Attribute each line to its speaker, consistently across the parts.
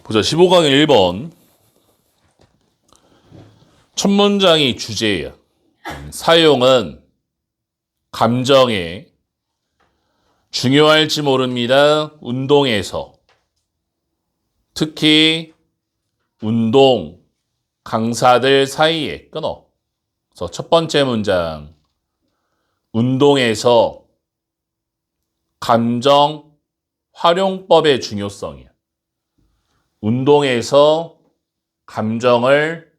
Speaker 1: 보자. 15강의 1번. 첫 문장이 주제야. 사용은 감정에 중요할지 모릅니다. 운동에서. 특히 운동 강사들 사이에 끊어. 그래서 첫 번째 문장. 운동에서 감정 활용법의 중요성이야. 운동에서 감정을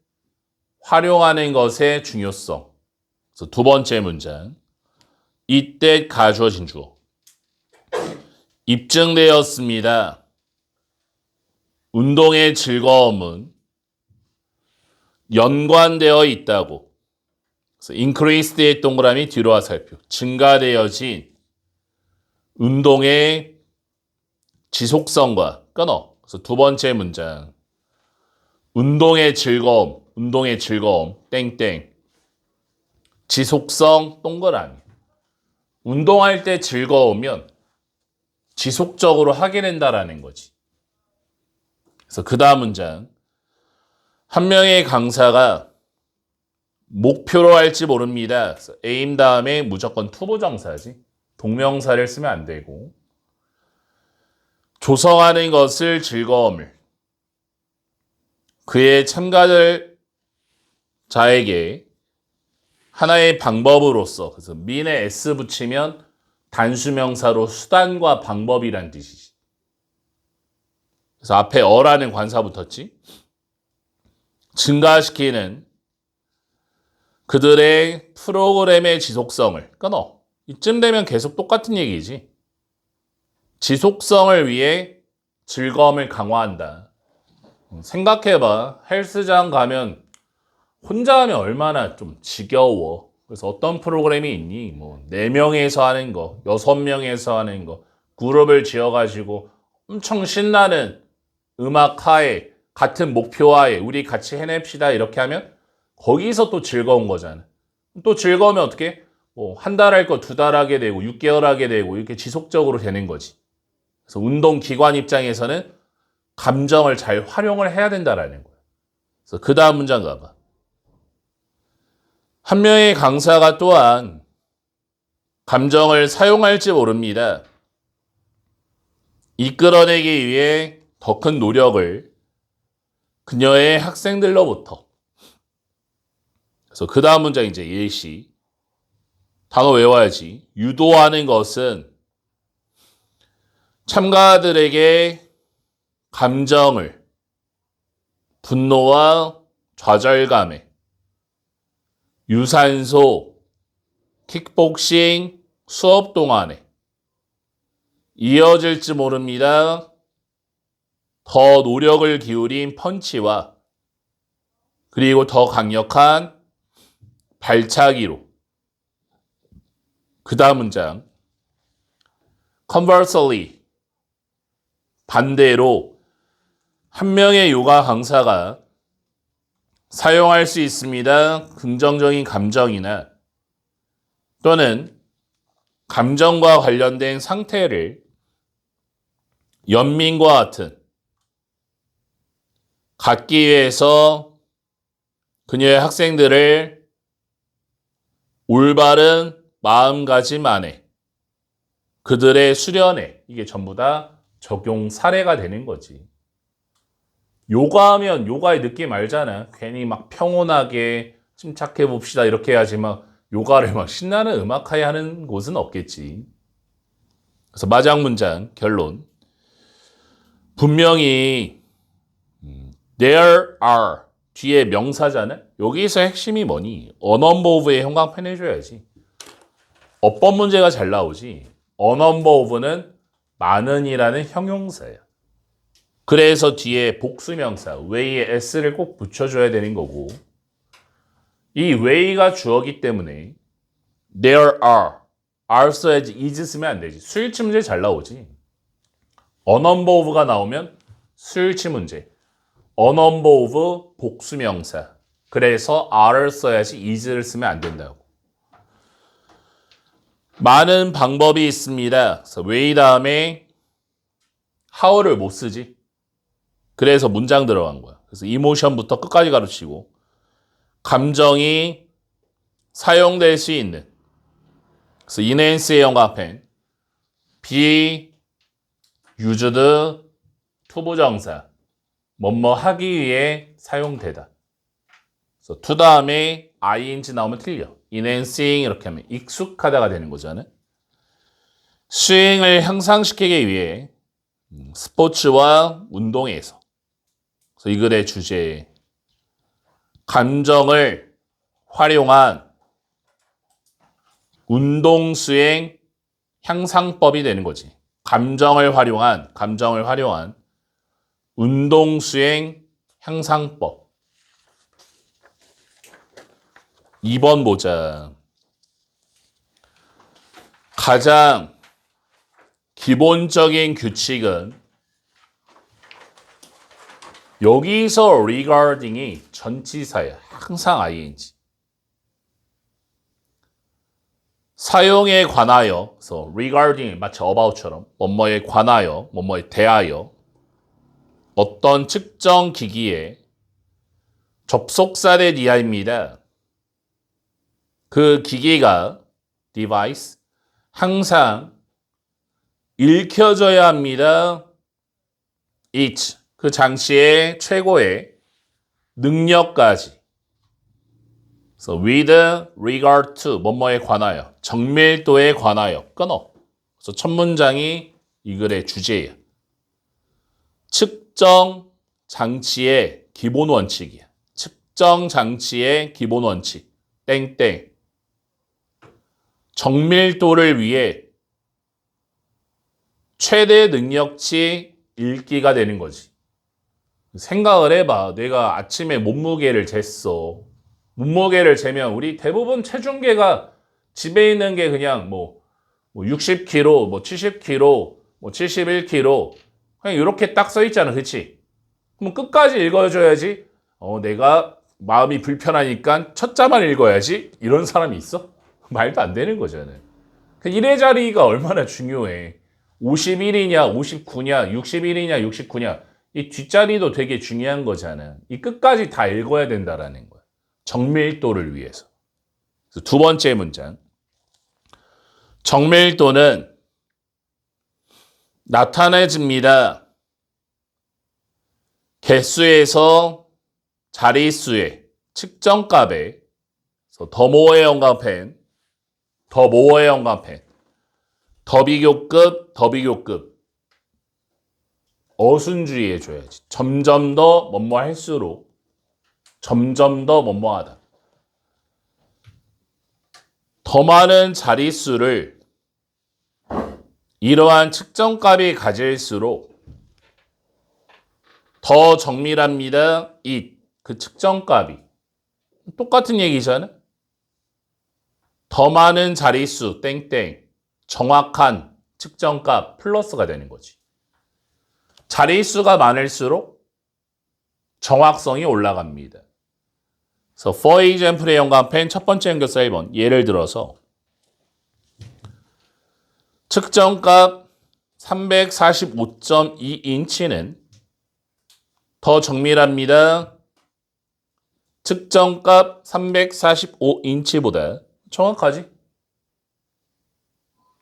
Speaker 1: 활용하는 것의 중요성. 그래서 두 번째 문장. 이때 가주어진 주어. 입증되었습니다. 운동의 즐거움은 연관되어 있다고. 그래서 increased의 동그라미 뒤로 화살표. 증가되어진 운동의 지속성과 끊어. 그래서 두 번째 문장. 운동의 즐거움, 땡땡. 지속성, 동그라미. 운동할 때 즐거우면 지속적으로 하게 된다라는 거지. 그래서 그 다음 문장. 한 명의 강사가 목표로 할지 모릅니다. 그래서 aim 다음에 무조건 투부정사지. 동명사를 쓰면 안 되고. 조성하는 것을 즐거움을 그의 참가들 자에게 하나의 방법으로서, 그래서 mean에 s 붙이면 단수명사로 수단과 방법이란 뜻이지. 그래서 앞에 어라는 관사 붙었지. 증가시키는 그들의 프로그램의 지속성을 끊어. 이쯤 되면 계속 똑같은 얘기지. 지속성을 위해 즐거움을 강화한다. 생각해봐. 헬스장 가면 혼자 하면 얼마나 좀 지겨워. 그래서 어떤 프로그램이 있니? 뭐 4명에서 하는 거, 6명에서 하는 거, 그룹을 지어가지고 엄청 신나는 음악 하에, 같은 목표 하에 우리 같이 해냅시다 이렇게 하면 거기서 또 즐거운 거잖아. 또 즐거우면 어떻게? 뭐 한 달 할 거 2달 하게 되고 6개월 하게 되고 이렇게 지속적으로 되는 거지. 그래서 운동기관 입장에서는 감정을 잘 활용을 해야 된다라는 거야. 그래서 그 다음 문장 가봐. 한 명의 강사가 또한 감정을 사용할지 모릅니다. 이끌어내기 위해 더 큰 노력을 그녀의 학생들로부터. 그래서 그 다음 문장 이제 예시. 단어 외워야지. 유도하는 것은 참가들에게 감정을 분노와 좌절감에 유산소, 킥복싱 수업 동안에 이어질지 모릅니다. 더 노력을 기울인 펀치와 그리고 더 강력한 발차기로. 그 다음 문장. Conversely, 반대로 한 명의 요가 강사가 사용할 수 있습니다. 긍정적인 감정이나 또는 감정과 관련된 상태를 연민과 같은 갖기 위해서 그녀의 학생들을 올바른 마음가짐 안에 그들의 수련에 이게 전부 다 적용 사례가 되는 거지. 요가하면 요가의 느낌 알잖아. 괜히 막 평온하게 침착해 봅시다 이렇게 해야지 막 요가를 막 신나는 음악하에 하는 곳은 없겠지. 그래서 마지막 문장 결론. 분명히 there are 뒤에 명사잖아. 여기서 핵심이 뭐니? a number of의 형광펜 해줘야지. 어법 문제가 잘 나오지. a number of는 많은이라는 형용사야. 그래서 뒤에 복수명사 way에 s를 꼭 붙여줘야 되는 거고, 이 way가 주어기 때문에 there are 써야지 is 쓰면 안 되지. 수일치 문제 잘 나오지. a number of가 나오면 수일치 문제. a number of 복수명사. 그래서 are를 써야지 is를 쓰면 안 된다고. 많은 방법이 있습니다. 그래서 way 다음에 how를 못 쓰지. 그래서 문장 들어간 거야. 그래서 이모션부터 끝까지 가르치고 감정이 사용될 수 있는 그래서 enhance의 영감펜 be used to 부정사 뭐뭐 하기 위해 사용되다. 그래서 to 다음에 ing 나오면 틀려. enhancing 이렇게 하면 익숙하다가 되는 거잖아요. 스윙을 향상시키기 위해 스포츠와 운동에서 그래서 이 글의 주제 감정을 활용한 운동수행 향상법이 되는 거지. 감정을 활용한 운동수행 향상법. 2번 보자. 가장 기본적인 규칙은 여기서 regarding이 전치사야. 항상 ing. 사용에 관하여, 그래서 regarding 마치 about처럼 뭐뭐에 관하여, 뭐뭐에 대하여 어떤 특정 기기에 접속사를 이하입니다. 그 기기가 device 항상 읽혀져야 합니다. each 그 장치의 최고의 능력까지. 그래서 with regard to 뭐뭐에 관하여 정밀도에 관하여 끊어. 그래서 첫 문장이 이 글의 주제예요. 측정 장치의 기본 원칙이야. 측정 장치의 기본 원칙. 땡땡. 정밀도를 위해 최대 능력치 읽기가 되는 거지. 생각을 해봐. 내가 아침에 몸무게를 쟀어. 몸무게를 재면 우리 대부분 체중계가 집에 있는 게 그냥 뭐 60kg, 뭐 70kg, 뭐 71kg 그냥 이렇게 딱 써 있잖아. 그치? 그럼 끝까지 읽어줘야지. 내가 마음이 불편하니까 첫 자만 읽어야지. 이런 사람이 있어? 말도 안 되는 거잖아요. 그 1의 자리가 얼마나 중요해. 51이냐, 59냐, 61이냐, 69냐. 이 뒷자리도 되게 중요한 거잖아. 이 끝까지 다 읽어야 된다라는 거야. 정밀도를 위해서. 그래서 두 번째 문장. 정밀도는 나타내집니다. 개수에서 자릿수의 측정값에 더 모어의 영감펜, 더 모어의 영감펜, 더 비교급 어순주의 해줘야지. 점점 더 뭐뭐 할수록 점점 더 뭐뭐하다. 더 많은 자릿수를 이러한 측정값이 가질수록 더 정밀합니다. 그 측정값이 똑같은 얘기잖아. 더 많은 자릿수 땡땡 정확한 측정값 플러스가 되는 거지. 자릿수가 많을수록 정확성이 올라갑니다. 그래서 for example의 영감펜 첫 번째 연결사 1번. 예를 들어서 측정값 345.2인치는 더 정밀합니다. 측정값 345인치보다 정확하지?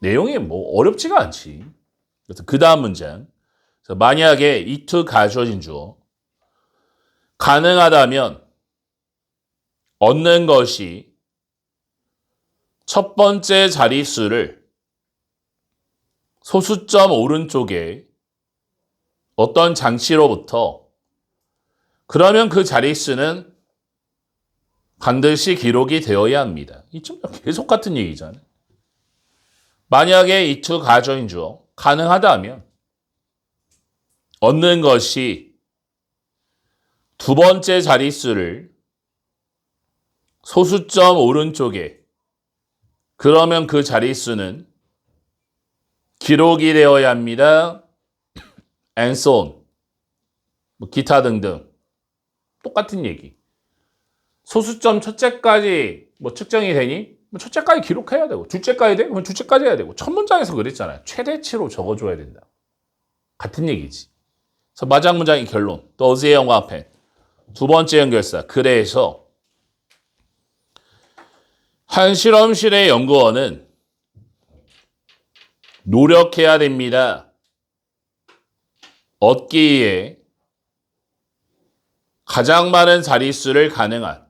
Speaker 1: 내용이 뭐 어렵지가 않지. 그래서 그 다음 문장. 그래서 만약에 이투 가주어진 주어 가능하다면 얻는 것이 첫 번째 자릿수를 소수점 오른쪽에 어떤 장치로부터 그러면 그 자릿수는 반드시 기록이 되어야 합니다. 이쯤 계속 같은 얘기잖아요. 만약에 이투 가주어진 주어 가능하다면 얻는 것이 두 번째 자릿수를 소수점 오른쪽에 그러면 그 자릿수는 기록이 되어야 합니다. and so on. 뭐 기타 등등. 똑같은 얘기. 소수점 첫째까지 뭐 측정이 되니? 뭐 첫째까지 기록해야 되고 둘째까지 돼? 그러면 둘째까지 해야 되고 첫 문장에서 그랬잖아요. 최대치로 적어줘야 된다. 같은 얘기지. 그래서 마지막 문장의 결론. does의 영광펜. 두 번째 연결사. 그래서 한 실험실의 연구원은 노력해야 됩니다. 얻기 위해 가장 많은 자릿수를 가능한.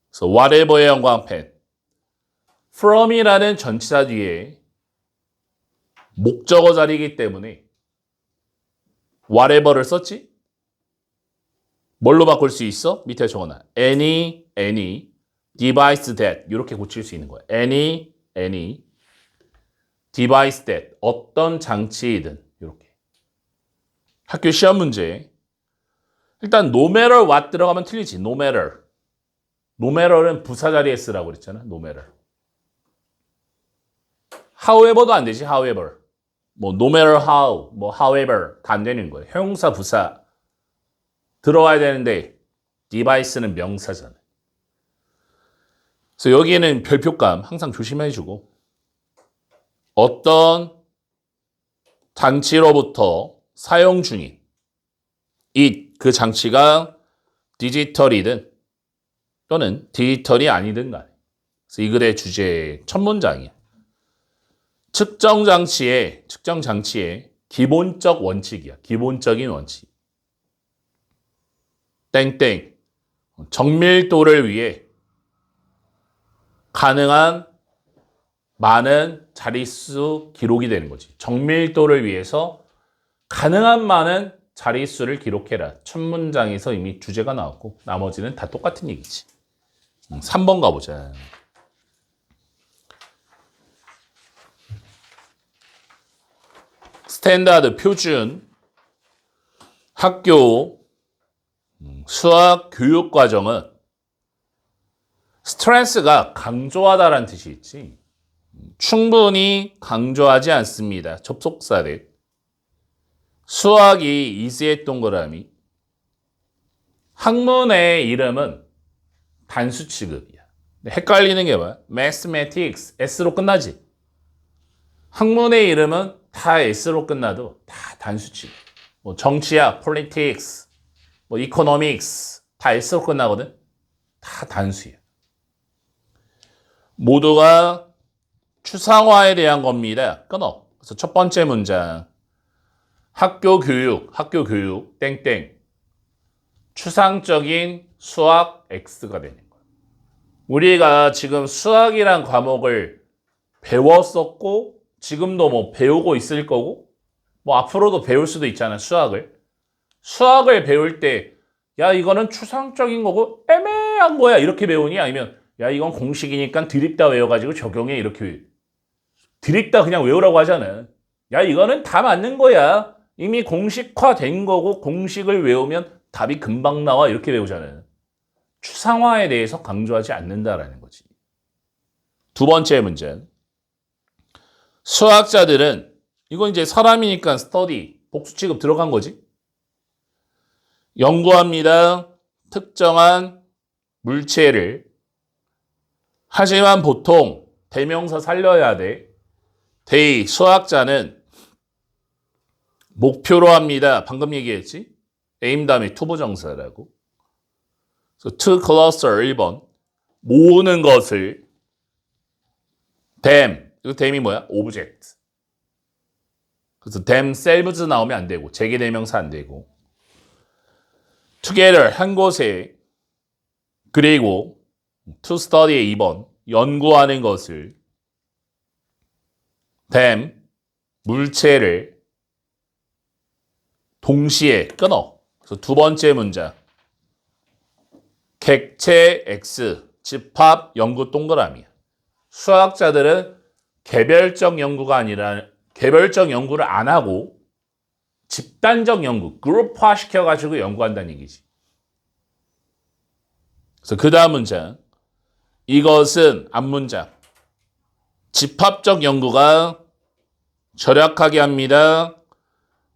Speaker 1: 그래서 whatever의 영광펜. from이라는 전치사 뒤에 목적어 자리이기 때문에 whatever를 썼지? 뭘로 바꿀 수 있어? 밑에 적어놔. any device that 이렇게 고칠 수 있는 거야. any device that 어떤 장치이든 이렇게. 학교 시험 문제. 일단 no matter what 들어가면 틀리지. no matter. no matter는 부사 자리에 쓰라고 그랬잖아. no matter. however도 안 되지. however. 뭐 no matter how, 뭐 however 다 안 되는 거예요. 형용사 부사 들어와야 되는데 device는 명사잖아요. 그래서 여기에는 별표감 항상 조심해주고 어떤 장치로부터 사용 중인 그 장치가 디지털이든 또는 디지털이 아니든 간에 그래서 이 글의 주제 첫 문장이야. 측정 장치의 기본적 원칙이야. 기본적인 원칙. 땡땡. 정밀도를 위해 가능한 많은 자릿수 기록이 되는 거지. 정밀도를 위해서 가능한 많은 자릿수를 기록해라. 첫 문장에서 이미 주제가 나왔고 나머지는 다 똑같은 얘기지. 3번 가보자. 스탠다드 표준 학교 수학 교육 과정은 스트레스가 강조하다라는 뜻이 있지. 충분히 강조하지 않습니다. 접속사들. 수학이 이스의 동그라미. 학문의 이름은 단수 취급이야. 헷갈리는 게 뭐야? Mathematics, S로 끝나지. 학문의 이름은 다 S로 끝나도 다 단수 취급. 뭐 정치학, Politics, 뭐 Economics 다 S로 끝나거든. 다 단수야. 모두가 추상화에 대한 겁니다. 끊어. 그래서 첫 번째 문장. 학교 교육, 땡땡. 추상적인 수학 X가 되는 거야. 우리가 지금 수학이란 과목을 배웠었고, 지금도 뭐 배우고 있을 거고, 뭐 앞으로도 배울 수도 있잖아, 수학을. 수학을 배울 때, 야, 이거는 추상적인 거고, 애매한 거야. 이렇게 배우니? 아니면, 야, 이건 공식이니까 드립다 외워가지고 적용해. 이렇게. 드립다 그냥 외우라고 하잖아. 야, 이거는 다 맞는 거야. 이미 공식화된 거고 공식을 외우면 답이 금방 나와 이렇게 배우잖아요. 추상화에 대해서 강조하지 않는다라는 거지. 두 번째 문제. 수학자들은 이건 이제 사람이니까 스터디, 복수 취급 들어간 거지. 연구합니다. 특정한 물체를. 하지만 보통 대명사 살려야 돼. they, 수학자는 목표로 합니다. 방금 얘기했지? aim 다음에 투부정사라고. 그래서 to cluster 1번. 모으는 것을 them. 이거 them이 뭐야? object. 그래서 themselves 나오면 안 되고 재계대명사 안 되고 together 한 곳에 그리고 to study의 2번. 연구하는 것을 them 물체를 동시에 끊어. 그래서 두 번째 문장. 객체 X, 집합 연구 동그라미야. 수학자들은 개별적 연구가 아니라 개별적 연구를 안 하고 집단적 연구, 그룹화 시켜가지고 연구한다는 얘기지. 그래서 그 다음 문장. 이것은 앞문장. 집합적 연구가 절약하게 합니다.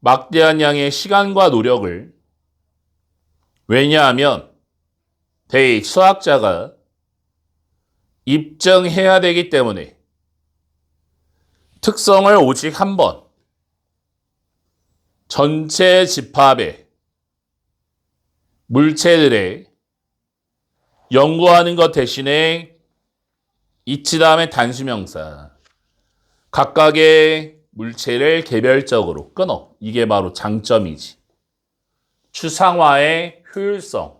Speaker 1: 막대한 양의 시간과 노력을. 왜냐하면 they, 수학자가 입증해야 되기 때문에 특성을 오직 한 번, 전체 집합의 물체들의 연구하는 것 대신에 이치 다음에 단수명사 각각의 물체를 개별적으로 끊어. 이게 바로 장점이지. 추상화의 효율성.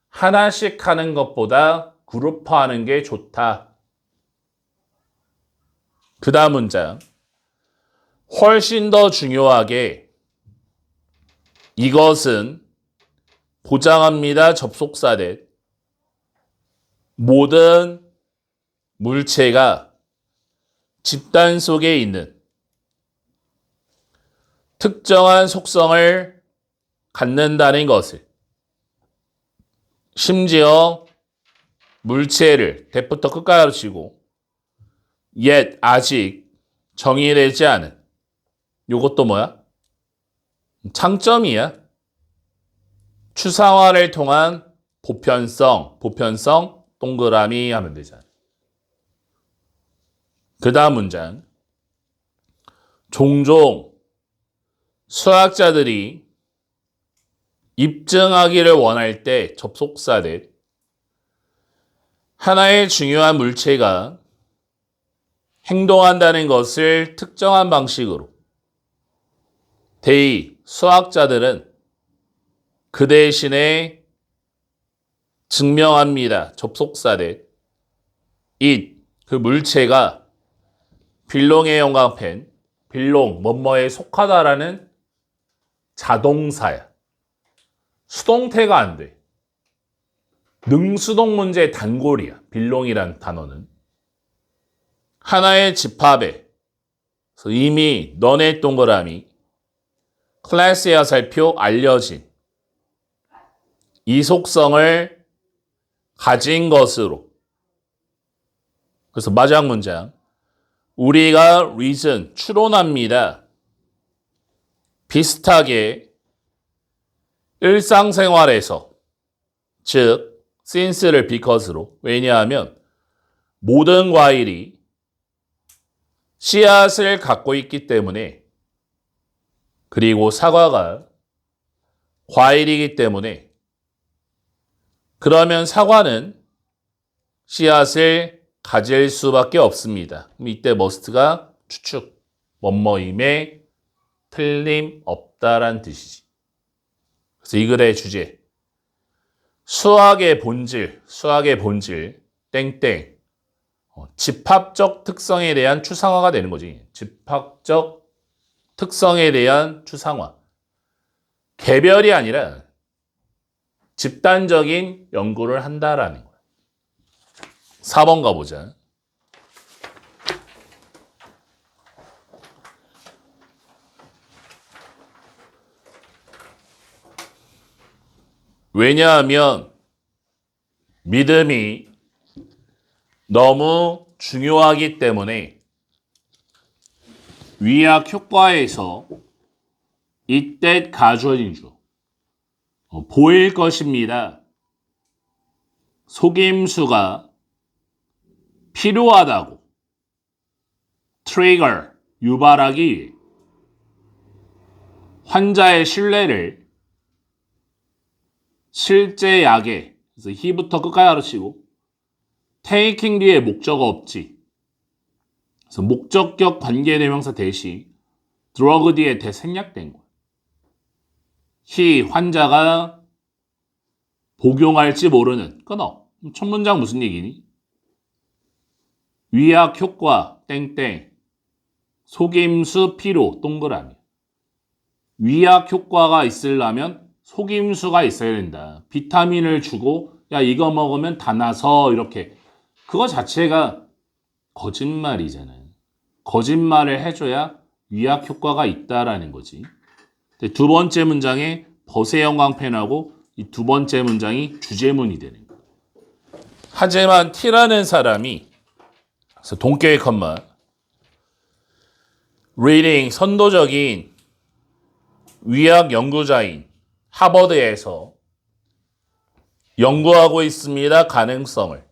Speaker 1: 하나씩 하는 것보다 그룹화하는 게 좋다. 그 다음 문장. 훨씬 더 중요하게 이것은 보장합니다. 접속사된 모든 물체가 집단 속에 있는 특정한 속성을 갖는다는 것을 심지어 물체를 대부터 끝까지 가르치고 yet 아직 정의되지 않은 요것도 뭐야? 창점이야. 추상화를 통한 보편성 동그라미 하면 되잖아. 그 다음 문장. 종종 수학자들이 입증하기를 원할 때 접속사들 하나의 중요한 물체가 행동한다는 것을 특정한 방식으로 수학자들은 그 대신에 증명합니다. 접속사들 그 물체가 빌롱의 형광펜 빌롱 뭐뭐에 속하다라는 자동사야. 수동태가 안 돼. 능수동 문제의 단골이야. 빌롱이란 단어는. 하나의 집합에 이미 너네 동그라미 클래스의 화살표 알려진 이 속성을 가진 것으로. 그래서 마지막 문장. 우리가 reason, 추론합니다. 비슷하게 일상생활에서 즉 since를 because로. 왜냐하면 모든 과일이 씨앗을 갖고 있기 때문에 그리고 사과가 과일이기 때문에 그러면 사과는 씨앗을 가질 수밖에 없습니다. 이때 must가 추측, 뭐뭐임에 틀림없다란 뜻이지. 그래서 이 글의 주제 수학의 본질 땡땡 집합적 특성에 대한 추상화가 되는 거지. 집합적 특성에 대한 추상화. 개별이 아니라 집단적인 연구를 한다라는 거야. 4번 가보자. 왜냐하면 믿음이 너무 중요하기 때문에 위약 효과에서 이때 가주어진 주 보일 것입니다. 속임수가 필요하다고 트리거 유발하기 위해 환자의 신뢰를 실제 약에 그래서 he부터 끝까지 가르치고 taking 뒤에 목적어 없지. 그래서 목적격 관계대명사 대시 drug 뒤에 대생략된 거야. he 환자가 복용할지 모르는 끊어. 첫 문장 무슨 얘기니? 위약 효과 땡땡 속임수 필요 동그라미. 위약 효과가 있으려면 속임수가 있어야 된다. 비타민을 주고 야 이거 먹으면 다 나서 이렇게 그거 자체가 거짓말이잖아요. 거짓말을 해줘야 위약 효과가 있다라는 거지. 두 번째 문장에 벗의 형광펜하고 이 두 번째 문장이 주제문이 되는 거예요. 하지만 T라는 사람이 그래서 동격의 컴마 reading 선도적인 위약 연구자인 하버드에서 연구하고 있습니다. 가능성을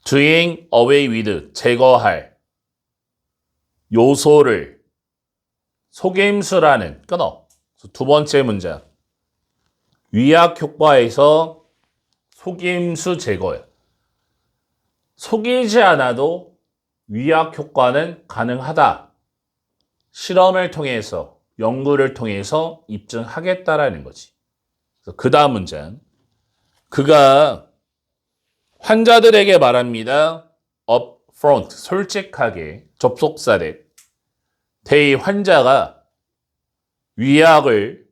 Speaker 1: doing away with 제거할 요소를 속임수라는 끊어. 두 번째 문장. 위약 효과에서 속임수 제거야. 속이지 않아도 위약 효과는 가능하다. 실험을 통해서, 연구를 통해서 입증하겠다라는 거지. 그 다음 문장. 그가 환자들에게 말합니다. upfront, 솔직하게 접속사래. 대의 환자가 위약을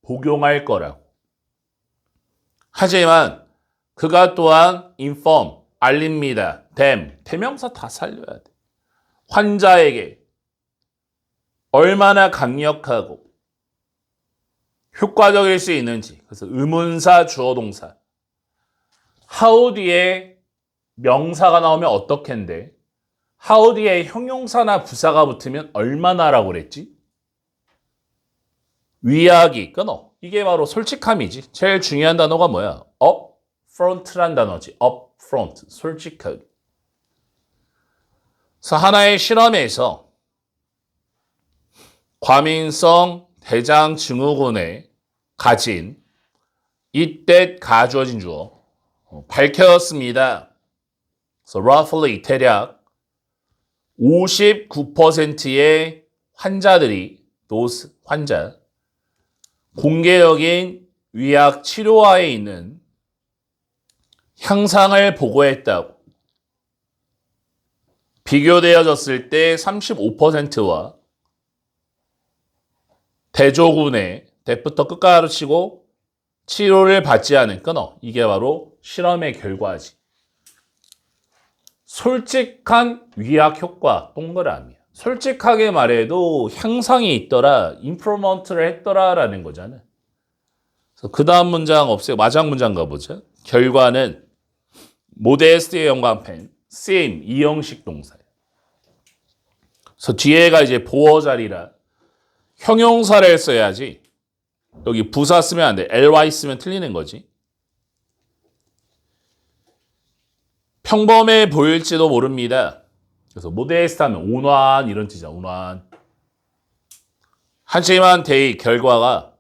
Speaker 1: 복용할 거라고. 하지만 그가 또한 inform, 알립니다. them, 대명사 다 살려야 돼. 환자에게 얼마나 강력하고 효과적일 수 있는지. 그래서 의문사, 주어동사. how 뒤에 명사가 나오면 어떻게인데 how 뒤에 형용사나 부사가 붙으면 얼마나라고 그랬지? 위약이 끊어. 이게 바로 솔직함이지. 제일 중요한 단어가 뭐야? upfront란 단어지. upfront, 솔직하게. 그래서 하나의 실험에서 과민성 대장 증후군에 가진 이때 가주어진 주어 밝혀졌습니다. 그래서 roughly 대략 59%의 환자들이 those 환자 공개적인 위약 치료화에 있는 향상을 보고했다고. 비교되어졌을 때 35%와 대조군의 대부터 끝까지 치고 치료를 받지 않은 끊어. 이게 바로 실험의 결과지. 솔직한 위약 효과 동그라미야. 솔직하게 말해도 향상이 있더라, 임프루먼트를 했더라라는 거잖아. 그래서 그 다음 문장 없애고 마지막 문장 가보자. 결과는 모데스트의 영광펜, same, 이형식 동사야. 그래서 뒤에가 이제 보어 자리라 형용사를 써야지. 여기 부사 쓰면 안 돼. ly 쓰면 틀리는 거지. 평범해 보일지도 모릅니다. 그래서 모데스트 하면 온화한 이런 뜻이야. 온화한. 하지만 대의 결과가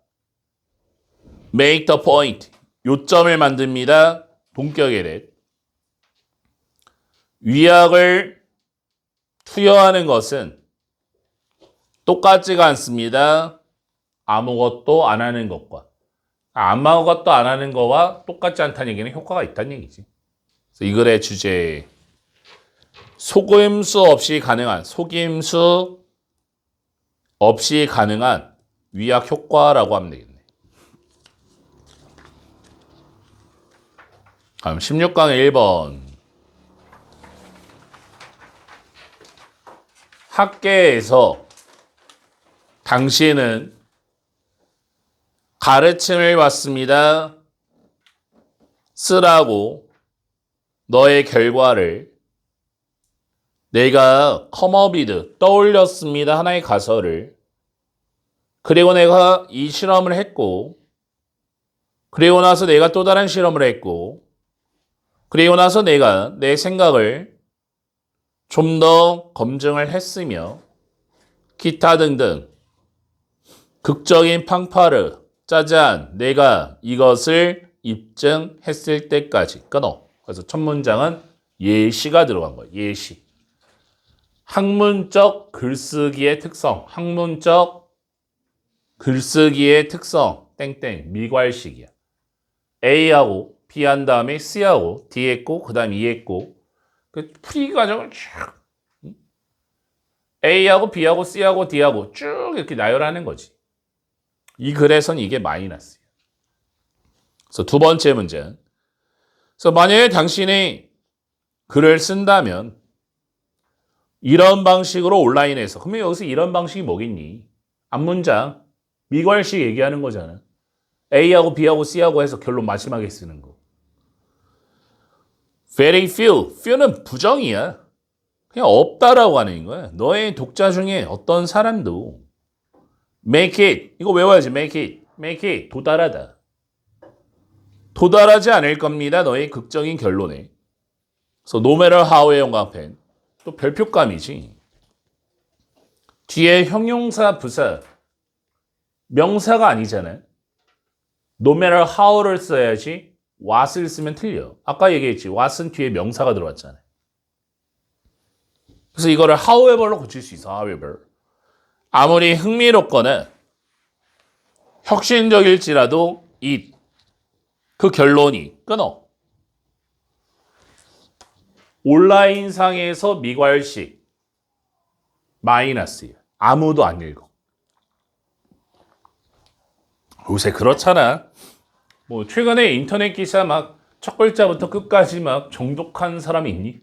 Speaker 1: make the point. 요점을 만듭니다. 동격에 대해. 위약을 투여하는 것은 똑같지가 않습니다. 아무것도 안 하는 것과. 아무것도 안 하는 거와 똑같지 않다는 얘기는 효과가 있다는 얘기지. 그래서 이 글의 주제 속임수 없이 가능한, 속임수 없이 가능한 위약 효과라고 하면 되겠네. 다음 16강의 1번. 학계에서 당신은 가르침을 받습니다. 쓰라고 너의 결과를 내가 컴어비드 떠올렸습니다. 하나의 가설을. 그리고 내가 이 실험을 했고 그리고 나서 내가 또 다른 실험을 했고 그리고 나서 내가 내 생각을 좀 더 검증을 했으며 기타 등등 극적인 팡파르 짜잔 내가 이것을 입증했을 때까지 끊어. 그래서 첫 문장은 예시가 들어간 거예요. 예시. 학문적 글쓰기의 특성. 학문적 글쓰기의 특성. 땡땡 미괄식이야. A하고 B 한 다음에 C하고 D 했고 그 다음 E 했고 그 풀이 과정을 쭉 A하고 B하고 C하고 D하고 쭉 이렇게 나열하는 거지. 이 글에선 이게 마이너스야. 그래서 두 번째 문제는 그래서 만약에 당신이 글을 쓴다면 이런 방식으로 온라인에서 그러면 여기서 이런 방식이 뭐겠니? 앞문장 미괄식 얘기하는 거잖아. A하고 B하고 C하고 해서 결론 마지막에 쓰는 거. Very few. few는 부정이야. 그냥 없다라고 하는 거야. 너의 독자 중에 어떤 사람도 make it. 이거 외워야지. make it. make it. 도달하다. 도달하지 않을 겁니다. 너의 극적인 결론에. 그래서 no matter how의 영광펜. 또 별표감이지. 뒤에 형용사, 부사, 명사가 아니잖아요. No matter how를 써야지 what을 쓰면 틀려. 아까 얘기했지. what은 뒤에 명사가 들어왔잖아요. 그래서 이거를 however로 고칠 수 있어. however. 아무리 흥미롭거나 혁신적일지라도 it, 그 결론이 끊어. 온라인상에서 미괄식 마이너스예요. 아무도 안 읽어. 요새 그렇잖아. 뭐 최근에 인터넷 기사 막 첫 글자부터 끝까지 막 정독한 사람이 있니?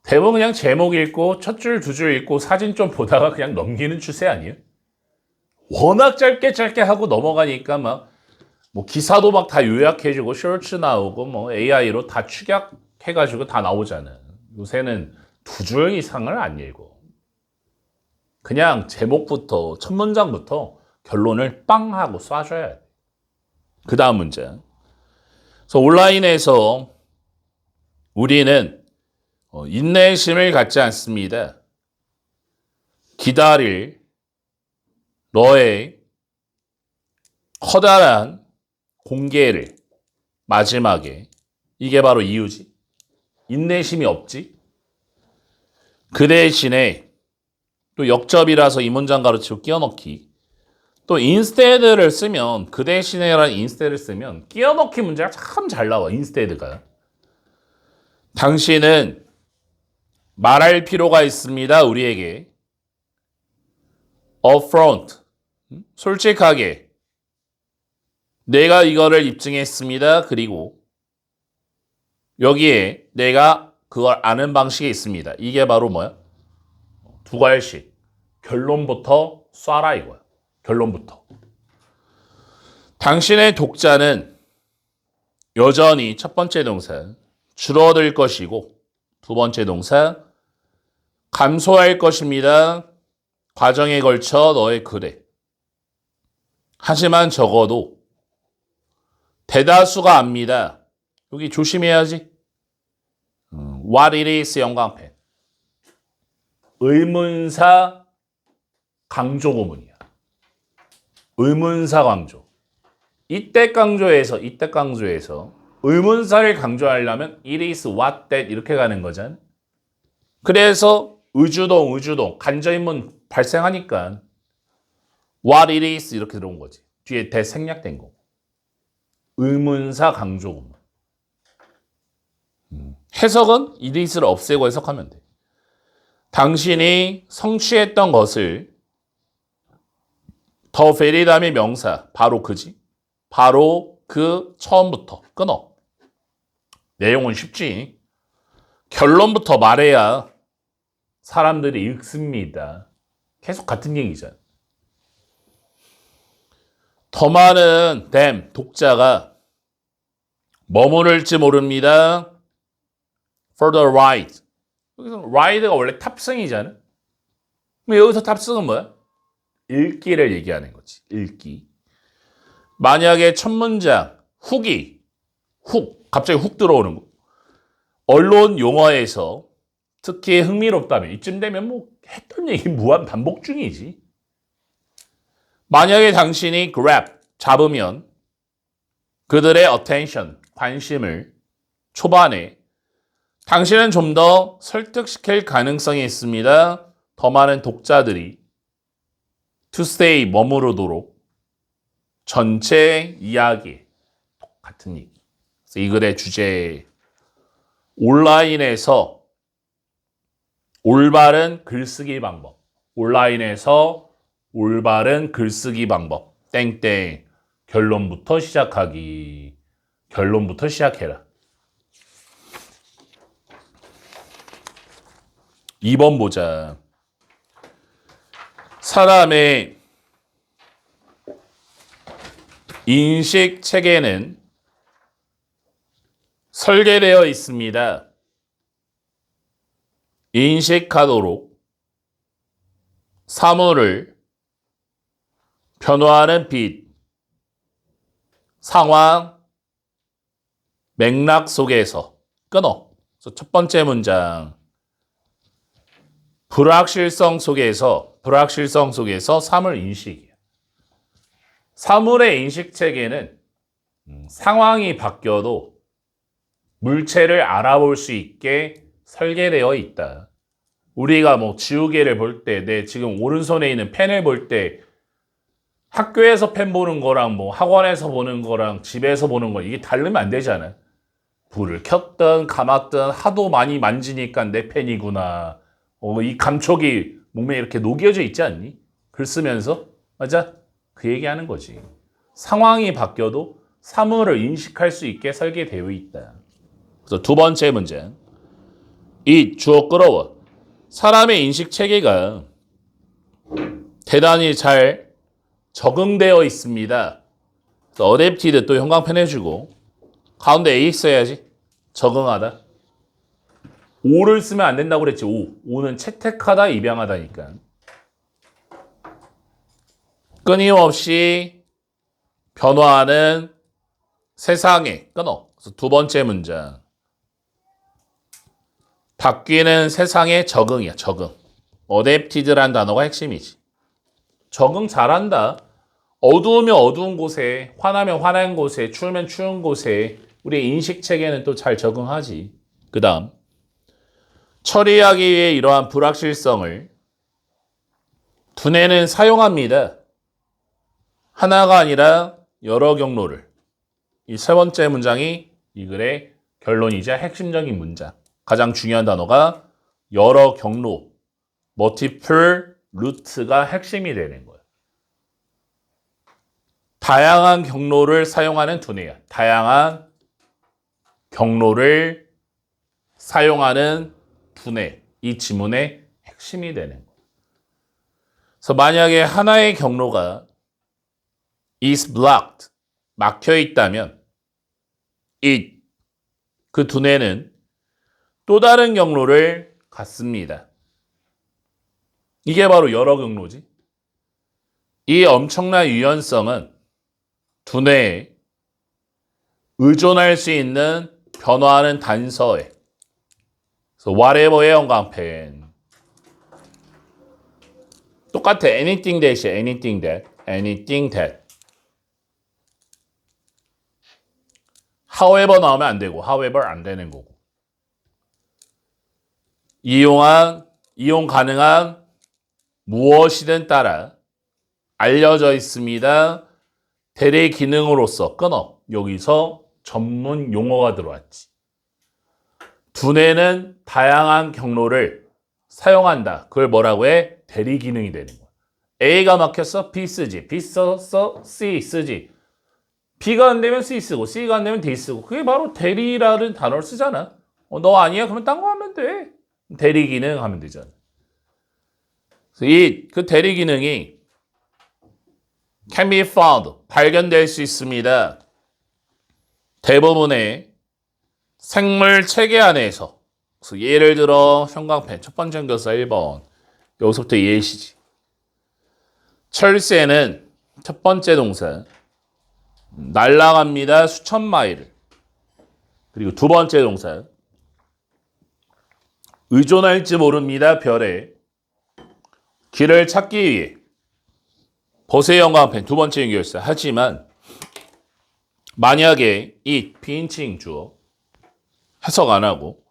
Speaker 1: 대부분 그냥 제목 읽고 첫 줄, 두 줄 읽고 사진 좀 보다가 그냥 넘기는 추세 아니에요? 워낙 짧게 하고 넘어가니까 막 뭐 기사도 막 다 요약해주고 쇼츠 나오고 뭐 AI로 다 축약해가지고 다 나오잖아. 요새는 두 줄 이상을 안 읽어. 그냥 제목부터 첫 문장부터 결론을 빵 하고 쏴줘야 돼. 그 다음 문장. 그래서 온라인에서 우리는 인내심을 갖지 않습니다. 기다릴 너의 커다란 공개를 마지막에 이게 바로 이유지. 인내심이 없지. 그 대신에 또 역접이라서 이 문장 가르치고 끼워넣기. 또 instead를 쓰면 그 대신에라는 instead를 쓰면 끼워넣기 문제가 참 잘 나와. instead가. 당신은 말할 필요가 있습니다. 우리에게. upfront. 솔직하게. 내가 이거를 입증했습니다. 그리고 여기에 내가 그걸 아는 방식이 있습니다. 이게 바로 뭐야? 두 갈씩. 결론부터 쏴라 이거야. 결론부터. 당신의 독자는 여전히 첫 번째 동사 줄어들 것이고 두 번째 동사 감소할 것입니다. 과정에 걸쳐 너의 글에. 하지만 적어도 대다수가 압니다. 여기 조심해야지. What it is 영광펜. 의문사 강조 구문이야. 의문사 강조. 이때 강조해서 의문사를 강조하려면 it is what that 이렇게 가는 거잖아. 그래서 의주동 간접인문 발생하니까 what it is 이렇게 들어온 거지. 뒤에 대 생략된 거. 의문사 강조 구문. 해석은 it is를 없애고 해석하면 돼. 당신이 성취했던 것을 더 very 다음에 명사 바로 그지. 바로 그 처음부터 끊어. 내용은 쉽지. 결론부터 말해야 사람들이 읽습니다. 계속 같은 얘기잖아. 더 많은 them, 독자가 머무를지 모릅니다. For the ride. 여기서 ride가 원래 탑승이잖아. 그럼 여기서 탑승은 뭐야? 읽기를 얘기하는 거지. 읽기. 만약에 첫 문장, 훅이, 갑자기 훅 들어오는 거. 언론 용어에서 특히 흥미롭다면 이쯤 되면 뭐 했던 얘기 무한 반복 중이지. 만약에 당신이 grab, 잡으면 그들의 attention, 관심을 초반에 당신은 좀 더 설득시킬 가능성이 있습니다. 더 많은 독자들이 to stay, 머무르도록 전체 이야기, 같은 얘기. 그래서 이 글의 주제 온라인에서 올바른 글쓰기 방법. 온라인에서 올바른 글쓰기 방법. 땡땡. 결론부터 시작하기. 결론부터 시작해라. 2번 보자. 사람의 인식 체계는 설계되어 있습니다. 인식하도록 사물을 변화하는 빛, 상황, 맥락 속에서 끊어. 그래서 첫 번째 문장. 불확실성 속에서 불확실성 속에서 사물 인식이야. 사물의 인식 체계는 상황이 바뀌어도 물체를 알아볼 수 있게 설계되어 있다. 우리가 뭐 지우개를 볼 때, 내 지금 오른손에 있는 펜을 볼 때 학교에서 펜 보는 거랑 뭐 학원에서 보는 거랑 집에서 보는 거 이게 다르면 안 되잖아. 불을 켰든 감았든 하도 많이 만지니까 내 펜이구나. 이 감촉이 몸에 이렇게 녹여져 있지 않니? 글 쓰면서. 맞아? 그 얘기하는 거지. 상황이 바뀌어도 사물을 인식할 수 있게 설계되어 있다. 그래서 두 번째 문제. 이 주어 끌어워. 사람의 인식 체계가 대단히 잘 적응되어 있습니다. 어댑티드 또 형광펜 해주고 가운데 A 써야지. 적응하다. O를 쓰면 안 된다고 그랬지. O는 채택하다, 입양하다니까. 끊임없이 변화하는 세상에 끊어. 그래서 두 번째 문장. 바뀌는 세상에 적응이야. 적응. 어댑티드란 단어가 핵심이지. 적응 잘한다. 어두우면 어두운 곳에, 화나면 화난 곳에, 추우면 추운 곳에 우리의 인식체계는 또 잘 적응하지. 그 다음 처리하기 위해 이러한 불확실성을 두뇌는 사용합니다. 하나가 아니라 여러 경로를. 이 세 번째 문장이 이 글의 결론이자 핵심적인 문장. 가장 중요한 단어가 여러 경로, multiple route가 핵심이 되는 거예요. 다양한 경로를 사용하는 두뇌야. 다양한 경로를 사용하는 두뇌. 이 지문의 핵심이 되는 거예요. 그래서 만약에 하나의 경로가 is blocked, 막혀 있다면 그 두뇌는 또 다른 경로를 갖습니다. 이게 바로 여러 경로지. 이 엄청난 유연성은 두뇌에 의존할 수 있는 변화하는 단서에. 그래서 whatever의 형광펜. 똑같아. anything that이야. anything that. anything that. however 나오면 안 되고 however 안 되는 거고. 이용 가능한 무엇이든 따라 알려져 있습니다. 대리 기능으로서 끊어. 여기서 전문 용어가 들어왔지. 두뇌는 다양한 경로를 사용한다. 그걸 뭐라고 해? 대리 기능이 되는 거야. A가 막혔어? B 쓰지. B 썼어? C 쓰지. B가 안 되면 C 쓰고 C가 안 되면 D 쓰고. 그게 바로 대리라는 단어를 쓰잖아. 너 아니야? 그러면 딴 거 하면 돼. 대리 기능 하면 되잖아. 그 대리 기능이 can be found, 발견될 수 있습니다. 대부분의 생물 체계 안에서. 그래서 예를 들어 형광펜 첫 번째 교사 1번. 여기서부터 예시지. 철새는 첫 번째 동사 날아갑니다. 수천 마일을. 그리고 두 번째 동사 의존할지 모릅니다. 별에 길을 찾기 위해 보세 형광펜 두 번째 연결사. 하지만 만약에 이 비인칭 주어 해석 안 하고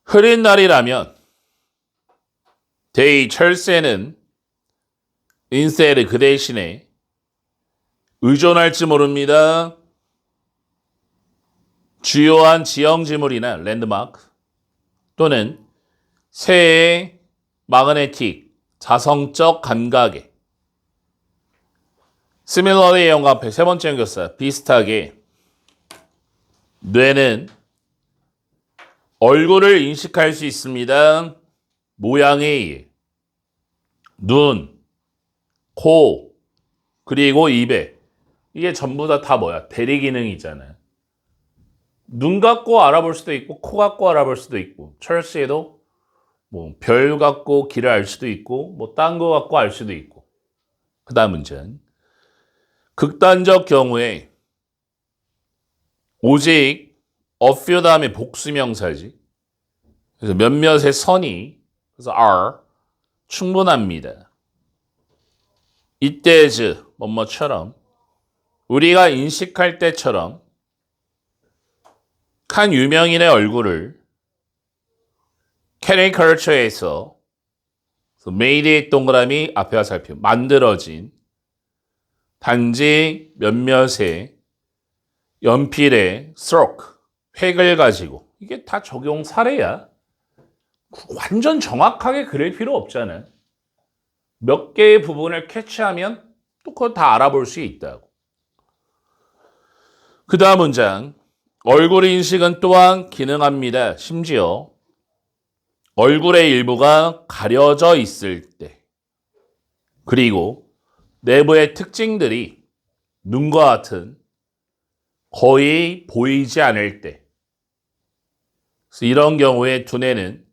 Speaker 1: 흐린 날이라면 they 철새는 instead 그 대신에 의존할지 모릅니다. 주요한 지형지물이나 랜드마크 또는 새의 마그네틱 자성적 감각에 similarly 형광펜 세 번째 연결사 비슷하게 뇌는 얼굴을 인식할 수 있습니다. 모양에 의해 눈, 코, 그리고 입에 이게 전부 다 뭐야? 대리 기능이잖아. 눈 갖고 알아볼 수도 있고 코 갖고 알아볼 수도 있고 철새도 뭐 별 갖고 길을 알 수도 있고 뭐 딴 거 갖고 알 수도 있고. 그 다음 문제는 극단적 경우에 오직 a few 다음에 복수명사지. 그래서 몇몇의 선이 그래서 are 충분합니다. 이때즈 뭐뭐처럼 우리가 인식할 때처럼 한 유명인의 얼굴을 캐리커처에서 메이드의 동그라미 앞에 화살표 만들어진 단지 몇몇의 연필의 stroke 획을 가지고 이게 다 적용 사례야. 완전 정확하게 그릴 필요 없잖아. 몇 개의 부분을 캐치하면 또 그거 다 알아볼 수 있다고. 그 다음 문장. 얼굴 인식은 또한 기능합니다. 심지어 얼굴의 일부가 가려져 있을 때 그리고 내부의 특징들이 눈과 같은 거의 보이지 않을 때 그래서 이런 경우에 두뇌는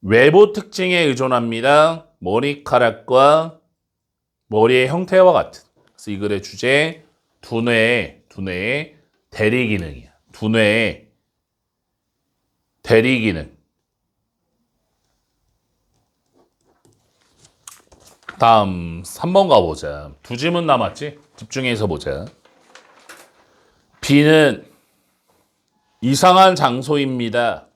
Speaker 1: 외부 특징에 의존합니다. 머리카락과 머리의 형태와 같은. 그래서 이 글의 주제 두뇌의 대리 기능이야. 두뇌의 대리 기능. 다음 3번 가보자. 두 지문 남았지? 집중해서 보자. B는 이상한 장소입니다.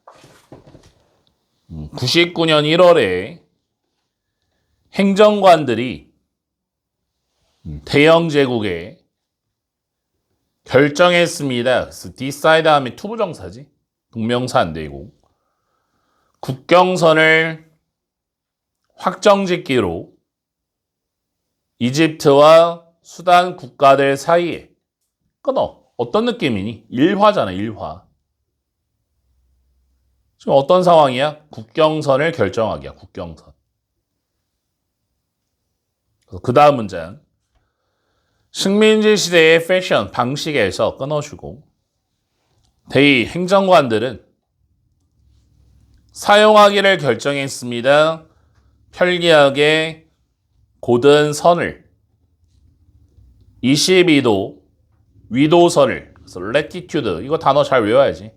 Speaker 1: 99년 1월에 행정관들이 대영 제국에 결정했습니다. 그래서 decide 하면 투부정사지. 동명사 안 되고. 국경선을 확정짓기로 이집트와 수단 국가들 사이에 끊어. 어떤 느낌이니? 일화잖아, 일화. 지금 어떤 상황이야? 국경선을 결정하기야, 국경선. 그 다음 문장. 식민지 시대의 패션, 방식에서 끊어주고 대의 행정관들은 사용하기를 결정했습니다. 편리하게 고든 선을 22도 위도선을 그래서 latitude 이거 단어 잘 외워야지.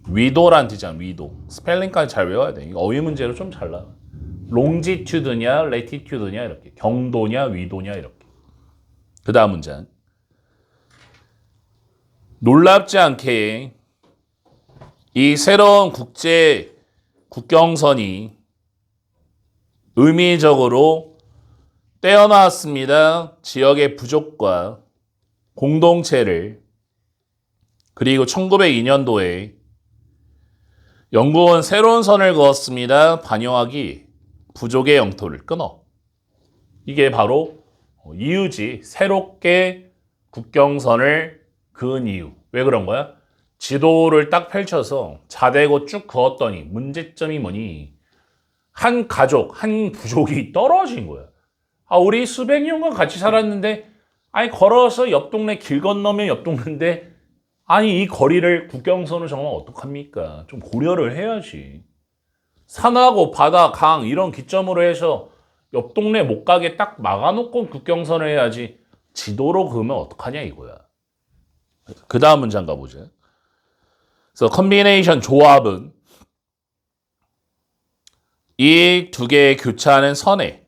Speaker 1: 위도란 뜻이잖아. 위도. 스펠링까지 잘 외워야 돼. 이거 어휘 문제로 좀 잘 나와. 롱지튜드냐 latitude냐 이렇게. 경도냐 위도냐 이렇게. 그 다음 문장. 놀랍지 않게 이 새로운 국제 국경선이 의미적으로 떼어놨습니다. 지역의 부족과 공동체를. 그리고 1902년도에 영국은 새로운 선을 그었습니다. 반영하기 부족의 영토를 끊어. 이게 바로 이유지. 새롭게 국경선을 그은 이유. 왜 그런 거야? 지도를 딱 펼쳐서 자대고 쭉 그었더니 문제점이 뭐니? 한 가족, 한 부족이 떨어진 거야. 아, 우리 수백 년간 같이 살았는데 아니 걸어서 옆 동네 길 건너면 옆 동네인데 아니 이 거리를 국경선을 정말 어떡합니까? 좀 고려를 해야지. 산하고 바다, 강 이런 기점으로 해서 옆 동네 못 가게 딱 막아놓고 국경선을 해야지. 지도로 그으면 어떡하냐 이거야. 그 다음 문장 가보자. 그래서 컨비네이션 조합은 이 두 개의 교차하는 선에